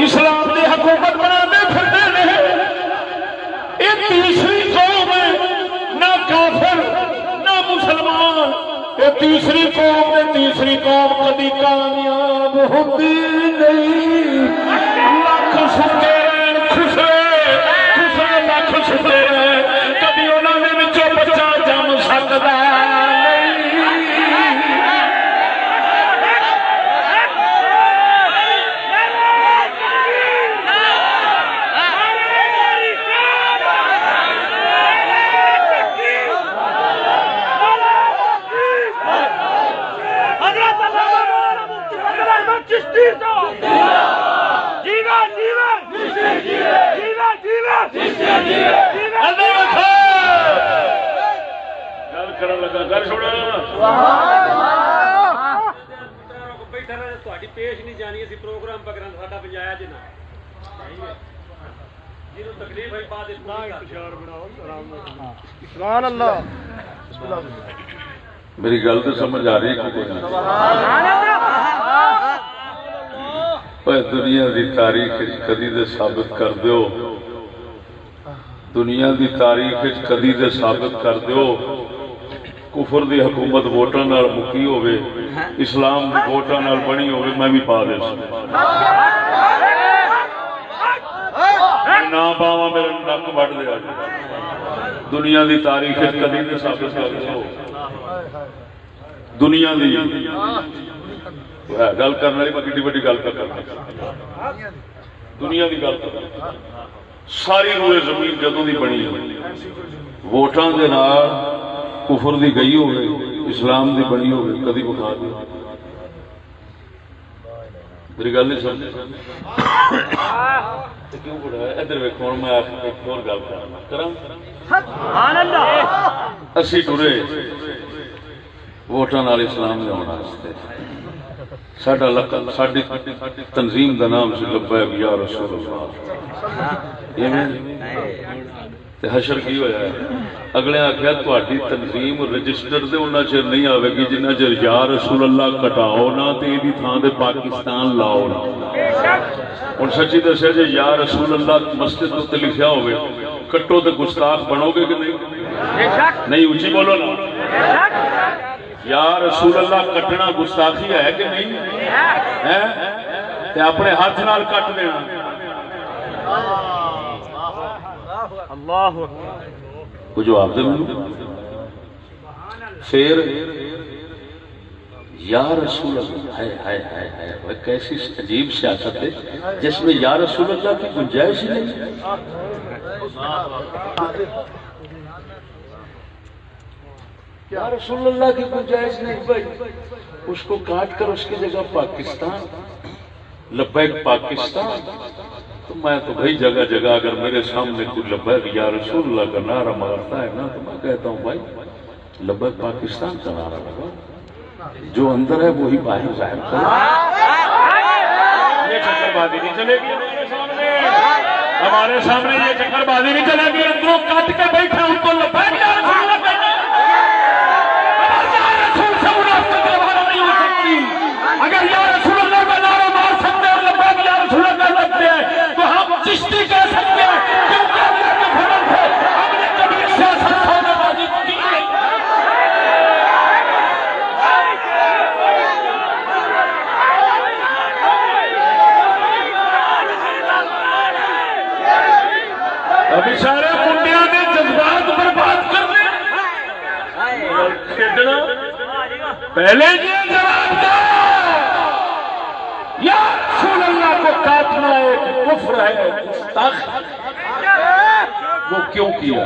اسلام کی حکومت بنا پھرتے ہیں. یہ تیسری قوم ہے، نہ کافر نہ مسلمان. یہ تیسری قوم ہے، تیسری قوم کبھی کامیاب ہوتی نہیں. لاکھ سکے خسرے خسرے لاکھ سکے کبھی انہوں نے بچوں بچہ جم سکتا پیش نہیں جانی اسی پروگرام پکڑا ساڈا بجایا جی نہ جنوں تکلیف ہے بعد سبحان اللہ. میری گل تو سمجھ آ رہی ہے کہ دنیا دی تاریخ کدی دے ثابت کر دیو، دنیا دی تاریخ کدی دے ثابت کر دیو کفر دی حکومت ووٹاں نال مکی ہوے، اسلام دی ووٹاں نال بنی ہوے، میں بھی پا دے نہ پاواں میرے نک وڈ دے. دنیا دی تاریخ کدی دے ثابت کر دیو، دنیا دی گل کرنے والی میں کتنی بڑی گل کر دنیا کی گل کر. ساری روئے زمین جدوں دی بنی ووٹاں دے نال کفر دی گئی ہوئے، اسلام دی بنی ہوئے، کدی بکھا دی. میری گل نہیں سمجھ کیوں پڑھا. ادھر ویکھو میں ایک اور گل کراں. اسی ٹرے ووٹاں نال اسلام دے آਉਣ واسطے. ساڈا لقب ساڈی تنظیم دا نام سی لبیک یا رسول اللہ. تے حشر کی ہویا ہے؟ اگلے آخیا تہاڈی تنظیم رجسٹر دے اُنّا چر نہیں آوے گی جنہ چر یا رسول اللہ کٹاؤ نہ تے ایدی تھاں تے پاکستان لاؤ نہ. ہن سچی دسیا جے یا رسول اللہ مسجد تے لکھیا ہوئے کٹو تے گستاخ بنو گے کہ نہیں؟ نہیں اونچی بولو نا. یا رسول اللہ کٹنا گستاخی ہے کہ نہیں ہے؟ تے اپنے ہاتھ نال کٹ دینا. اللہ کو جواب دے مجھے. پھر یا رسول اللہ ہے کیسی عجیب سیاست ہے جس میں یا رسول اللہ کی گنجائش ہی نہیں. یا رسول اللہ کی گنجائش نہیں بھائی. اس کو کاٹ کر اس کی جگہ پاکستان لبیک پاکستان. تو میں تو بھائی جگہ جگہ اگر میرے سامنے کوئی لبیک یا رسول اللہ کا نعرہ مارتا ہے نا تو میں کہتا ہوں بھائی لبیک پاکستان کا نعرہ لگا. جو اندر ہے وہی باہر ظاہر کرے. یہ چکر بازی نہیں چلے گی ہمارے سامنے. یہ چکر بازی نہیں چلے گی. اندروں کاٹ کے بیٹھے ان کو لبیک یا رسول اللہ کہنا. اگر یا رسول اللہ کا نعرہ مار سکتے اور لبیک یا رسول اللہ لگتے ہیں تو ہم چشتی کہہ سکتے ہیں کیونکہ اللہ کے فضل سے ہم نے کبھی سیاست سودے بازی کی نہیں. ابھی سارے کنڈیاں نے جذبات برباد کرنے کھیڈنا. پہلے یہ جواب دو یا رسول اللہ کو کاٹنا ایک کفر ہے. وہ کیوں کیا؟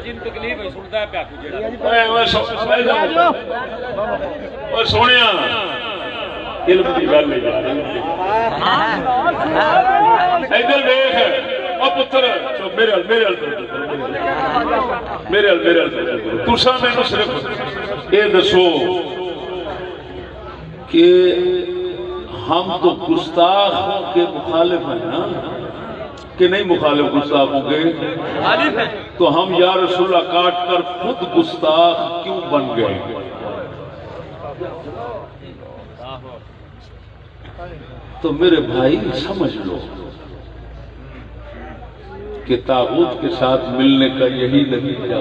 جن تکلیف ہے سنتا ہے پیا سونے علم کی گل ادھر دیکھ پتر میرے تسا مینو صرف یہ دسو کہ ہم تو گستاخوں کے مخالف ہیں نا کہ نہیں؟ مخالف گستاخوں کے تو ہم یا رسول اللہ کاٹ کر خود گستاخ کیوں بن گئے؟ تو میرے بھائی سمجھ لو کہ طاغوت کے ساتھ ملنے کا یہی نتیجہ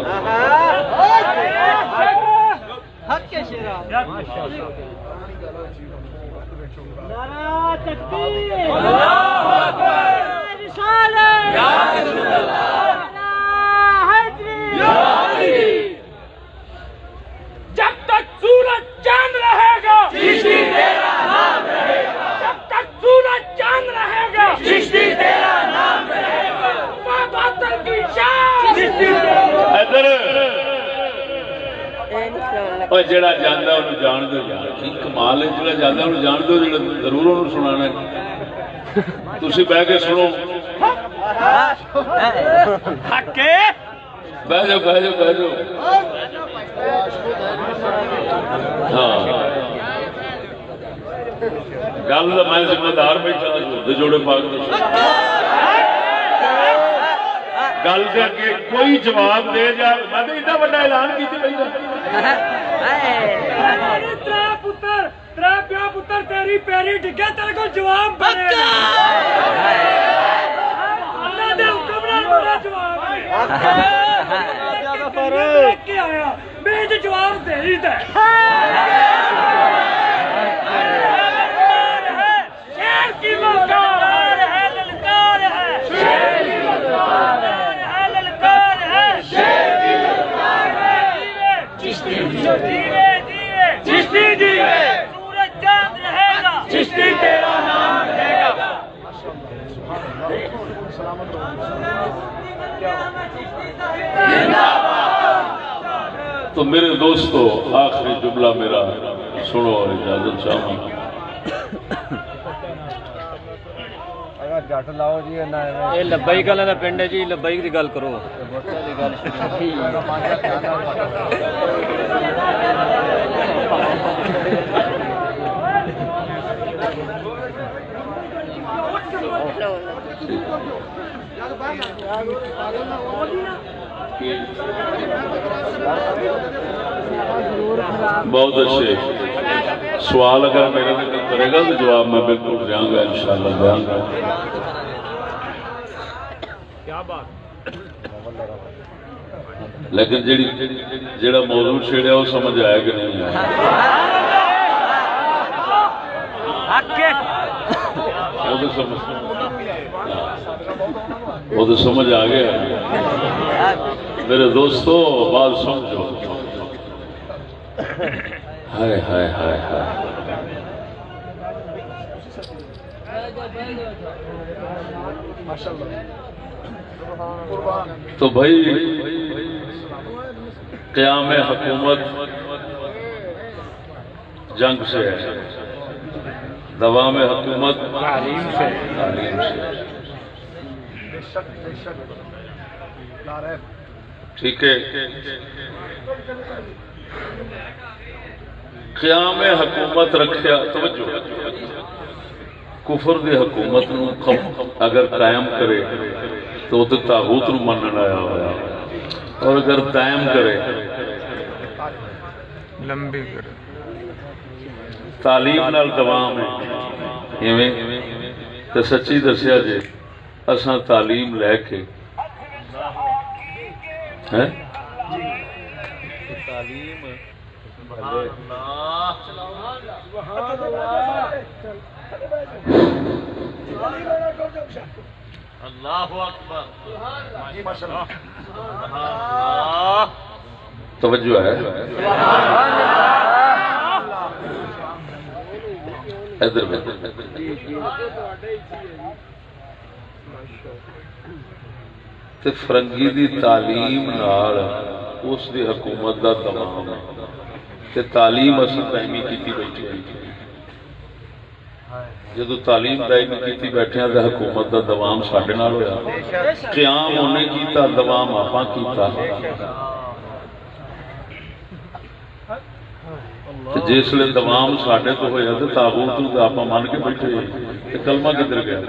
جب تک سورج چاند رہے گا چشتی تیرا نام رہے گا، جب تک سورج چاند رہے گا چشتی تیرا نام رہے گا، باطل کی شان چشتی ادھر اور جڑا جاندا انہوں جان دو یار، کی کمال ہے، جڑا جاندا انہوں جان دو، جڑا ضرور انہوں سنانا ہے، تسی بہ کے سنو، حق ہے، بہ جاؤ بہ جاؤ بہ جاؤ، ہاں گل تو میں ذمہ دار بیٹھا جوڑے پاک گل دے کے کوئی جواب دے جا، میں تو اتنا بڑا اعلان کی ترا پیو پتر تیری پیری ڈگے تیرے کو جواب بنے اللہ دے حکم نال بڑا جواب ہے آیا میں تو جواب دے ہی تے شیر کی للکار ہے، للکار ہے، شیر کی للکار ہے، للکار ہے، شیر کی للکار ہے، چشتی دیوے دیوے چشتی دیوے سورج چاند رہے گا چشتی تیرا نام رہے گا۔ تو میرے دوستو آخری جملہ میرا سنو اور اجازت چاہوں جٹ لاؤ جی یہ لبیک والا پنڈ ہے جی، لبیک کی گل کرو۔ بہت اچھے سوال اگر میرے دل کرے گا تو جواب میں بالکل دیا گا، انشاءاللہ دیا گا۔ لیکن جیڑا موضوع چھیڑیا وہ سمجھ آیا کہ نہیں آیا؟ وہ تو سمجھ آ گیا میرے دوستو، بات سمجھو۔ ہائے ہائے ہائے ہائے، تو بھائی قیام حکومت جنگ سے ہے، دوام حکومت تعلیم سے۔ ٹھیک ہے، قیام حکومت رکھیا، توجہ، کفر دی حکومت نو اگر قائم کرے تو وہ طاغوت نو منن آیا ہوا، اور اگر قائم کرے لمبی کرے تعلیم نال دوام ہے، ایویں تے سچی دسیا جے اساں تعلیم لے کے تعلیم اللہ اکبر، توجہ ہے ادھر تے فرنگی دی تعلیم نال اس دی حکومت دا تمام تے تعلیم اسی دائمی کیتی بیٹھی ہے، جدو تعلیم دائمی کیتی بیٹھے ہیں تے حکومت دا دوام ساڈے نال ہویا، قیام انہیں کیتا، دوام آپاں کیتا۔ کہ جس لئے دوام ساڑھے تو ہویا تھے تابوت تو آپ مان کے بیٹھے کہ کلمہ کدھر گیا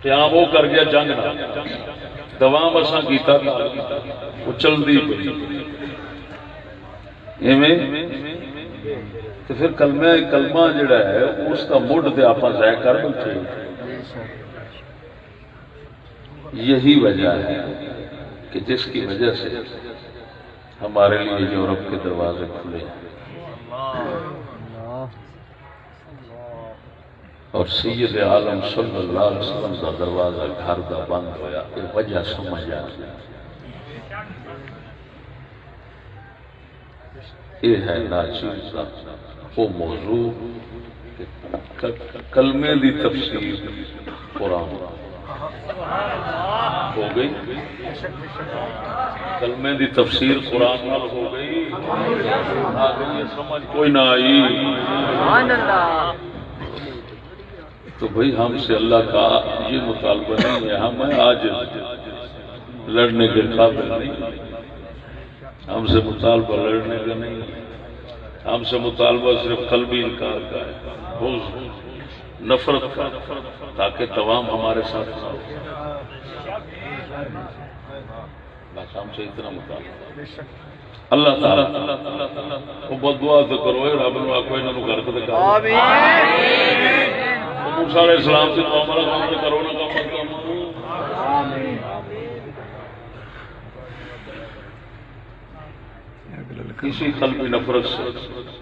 قیام وہ کر گیا جنگ نہ دوام اساں کیتا تھا وہ چل دی ایویں تو پھر کلمہ جڑا ہے اس کا مڈ تے آپ ضائع کر بیٹھے یہی وجہ ہے کہ جس کی وجہ سے ہمارے لیے یورپ کے دروازے کھلے اور سید عالم صلی اللہ علیہ وسلم کا دروازہ گھر کا بند ہویا یہ وجہ سمجھ آ یہ ہے ناچیز کا وہ موضوع کلمے دی تفسیر قرآن ہو گئی کلمے دی تفسیر قرآن نال ہو گئی آگے سمجھ کوئی نہ آئی تو بھئی ہم سے اللہ کا یہ مطالبہ نہیں ہے ہم آج لڑنے کے قابل نہیں ہم سے مطالبہ لڑنے کا نہیں ہم سے مطالبہ صرف قلبی انکار کا ہے بغض نفرت کا تاکہ تمام ہمارے ساتھ ہو بس ہم سے اتنا مطالبہ اللہ تعالیٰ وہ بد دعا تو کرو رب نو آکو انہاں نو گھر تے کرو موسیٰ علیہ السلام سے معاملہ کام کرو نہ آمین کسی قلبی نفرت سے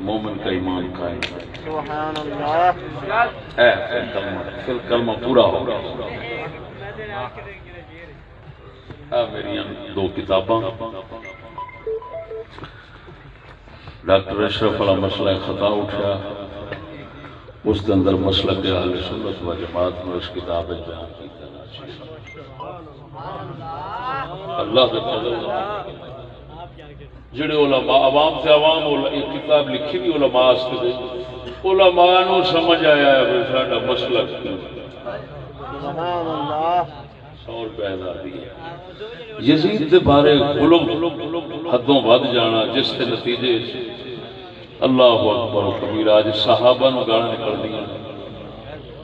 مومن کا ایمان قائم ہے سبحان اللہ اے پھر کلمہ پورا ہوگا میری دو کتاباں ڈاکٹر اشرف علی مسئلہ خطا اٹھا اس کے اندر مسئلہ کے اہل سنت و جماعت میں اس کتاب بیان کی اللہ کے فضل جڑے علماء عوام سے عوام ایک کتاب لکھی بھی علماء سے دے علماء نو سمجھ آیا ہے وہ ساڈا مسلک سبحان اللہ 100 روپے آزادی ہے یزید دے بارے غلو حدوں ود جانا جس کے نتیجے اللہ اکبر و کبیرہ آج صحابہ نو گالاں نکلدیاں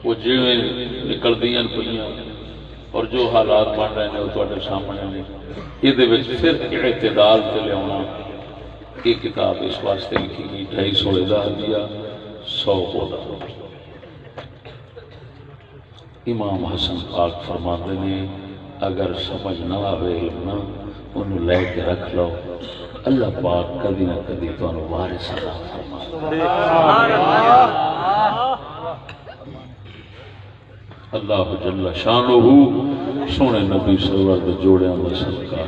وہ جویں نکلدیاں پئیاں اور جو حالات بن رہے ہیں وہ تواڈے سامنے نے یہ پھر اعتدال سے لیا یہ کتاب اس واسطے لکھی گئی 250 ہزار دیا 100 ہوتا امام حسن پاک فرماتے ہیں اگر سمجھ نہ آئے علم نہ انہوں لے کے رکھ لو اللہ پاک کدی نہ کدی تو انہوں وارث عطا فرمائے اللہ جل شانہ سونے نبی سرور دے جوڑیاں دا صدقہ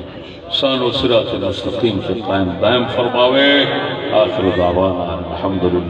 سانو صراط مستقیم سے قائم دائم فرماوے آخر دعوانا الحمدللہ